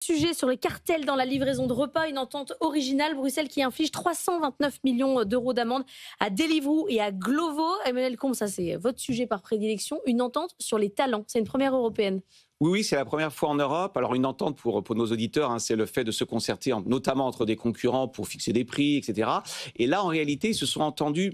Sujet sur les cartels dans la livraison de repas, une entente originale. Bruxelles qui inflige 329 millions d'euros d'amende à Deliveroo et à Glovo. Emmanuel Combe, ça c'est votre sujet par prédilection. Une entente sur les talents. C'est une première européenne. Oui, c'est la première fois en Europe. Alors une entente pour nos auditeurs, hein, c'est le fait de se concerter, notamment entre des concurrents pour fixer des prix, etc. Et là, en réalité, ils se sont entendus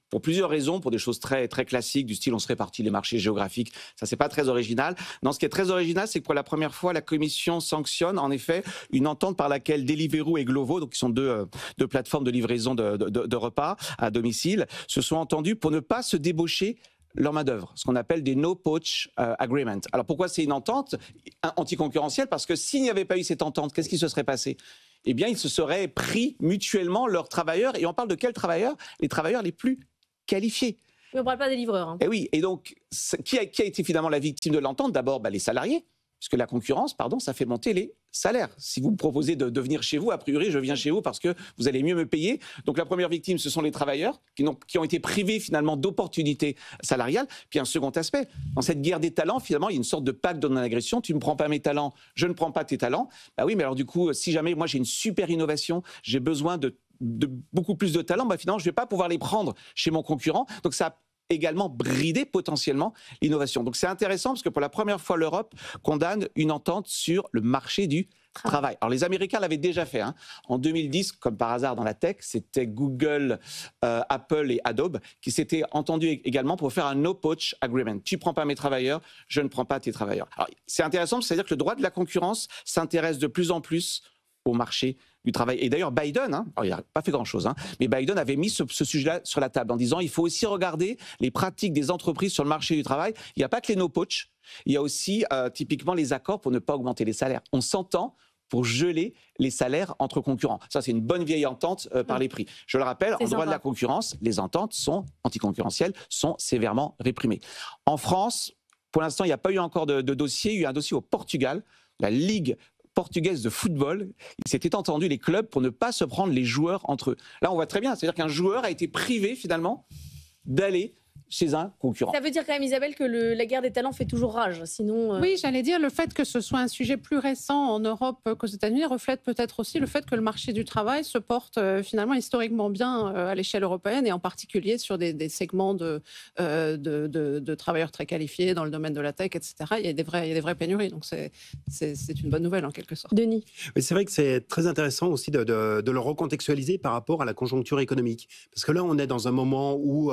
pour plusieurs raisons, pour des choses très, très classiques, du style on se répartit les marchés géographiques. Ça, c'est pas très original. Non, ce qui est très original, c'est que pour la première fois, la Commission sanctionne en effet une entente par laquelle Deliveroo et Glovo, donc qui sont deux plateformes de livraison de repas à domicile, se sont entendus pour ne pas se débaucher leur main-d'œuvre, ce qu'on appelle des no-poach agreements. Alors pourquoi c'est une entente anticoncurrentielle? Parce que s'il n'y avait pas eu cette entente, qu'est-ce qui se serait passé? Eh bien, ils se seraient pris mutuellement leurs travailleurs. Et on parle de quels travailleurs? Les travailleurs les plus qualifiés. Mais on ne parle pas des livreurs. Hein. Et oui, et donc, qui a été finalement la victime de l'entente? D'abord, les salariés, puisque la concurrence, ça fait monter les salaires. Si vous me proposez de venir chez vous, a priori, je viens chez vous parce que vous allez mieux me payer. Donc la première victime, ce sont les travailleurs qui ont été privés finalement d'opportunités salariales. Puis un second aspect, dans cette guerre des talents, finalement, il y a une sorte de pacte de non-agression. Tu ne me prends pas mes talents, je ne prends pas tes talents. Bah oui, mais alors du coup, si jamais moi j'ai une super innovation, j'ai besoin de beaucoup plus de talents, finalement, je ne vais pas pouvoir les prendre chez mon concurrent. Donc ça a également brider potentiellement l'innovation. Donc c'est intéressant parce que pour la première fois, l'Europe condamne une entente sur le marché du travail. Alors les Américains l'avaient déjà fait. Hein. En 2010, comme par hasard dans la tech, c'était Google, Apple et Adobe qui s'étaient entendus également pour faire un no-poach agreement. Tu ne prends pas mes travailleurs, je ne prends pas tes travailleurs. Alors c'est intéressant, c'est-à-dire que le droit de la concurrence s'intéresse de plus en plus au marché du travail. Et d'ailleurs, Biden, alors il n'a pas fait grand-chose, mais Biden avait mis ce sujet-là sur la table en disant il faut aussi regarder les pratiques des entreprises sur le marché du travail. Il n'y a pas que les no-poach, il y a aussi typiquement les accords pour ne pas augmenter les salaires. On s'entend pour geler les salaires entre concurrents. Ça, c'est une bonne vieille entente par les prix. Je le rappelle, en droit de la concurrence, les ententes sont anticoncurrentielles, sont sévèrement réprimées. En France, pour l'instant, il n'y a pas eu encore de dossier. Il y a eu un dossier au Portugal, la Ligue portugaise de football, il s'était entendu les clubs pour ne pas se prendre les joueurs entre eux. Là, on voit très bien, c'est-à-dire qu'un joueur a été privé finalement d'aller chez un concurrent. Ça veut dire quand même, Isabelle, que la guerre des talents fait toujours rage. Sinon, Oui, j'allais dire, le fait que ce soit un sujet plus récent en Europe qu'aux États-Unis reflète peut-être aussi le fait que le marché du travail se porte finalement historiquement bien à l'échelle européenne et en particulier sur des segments de travailleurs très qualifiés dans le domaine de la tech, etc. Il y a des vraies pénuries, donc c'est une bonne nouvelle en quelque sorte. Denis. Mais c'est vrai que c'est très intéressant aussi de le recontextualiser par rapport à la conjoncture économique. Parce que là, on est dans un moment où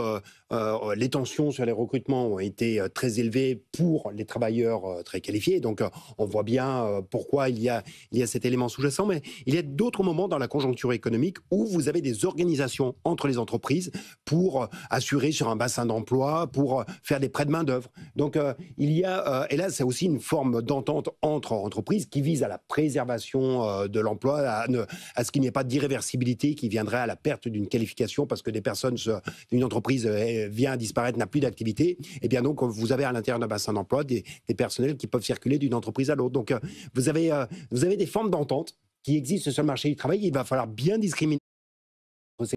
les tensions sur les recrutements ont été très élevées pour les travailleurs très qualifiés. Donc, on voit bien pourquoi il y a cet élément sous-jacent. Mais il y a d'autres moments dans la conjoncture économique où vous avez des organisations entre les entreprises pour assurer sur un bassin d'emploi, pour faire des prêts de main-d'œuvre. Donc, il y a, et là, c'est aussi une forme d'entente entre entreprises qui vise à la préservation de l'emploi, à ce qu'il n'y ait pas d'irréversibilité qui viendrait à la perte d'une qualification parce que une entreprise vient à disparaître, n'a plus d'activité, et bien donc vous avez à l'intérieur d'un bassin d'emploi des personnels qui peuvent circuler d'une entreprise à l'autre. Donc vous avez des formes d'entente qui existent sur le marché du travail. Il va falloir bien discriminer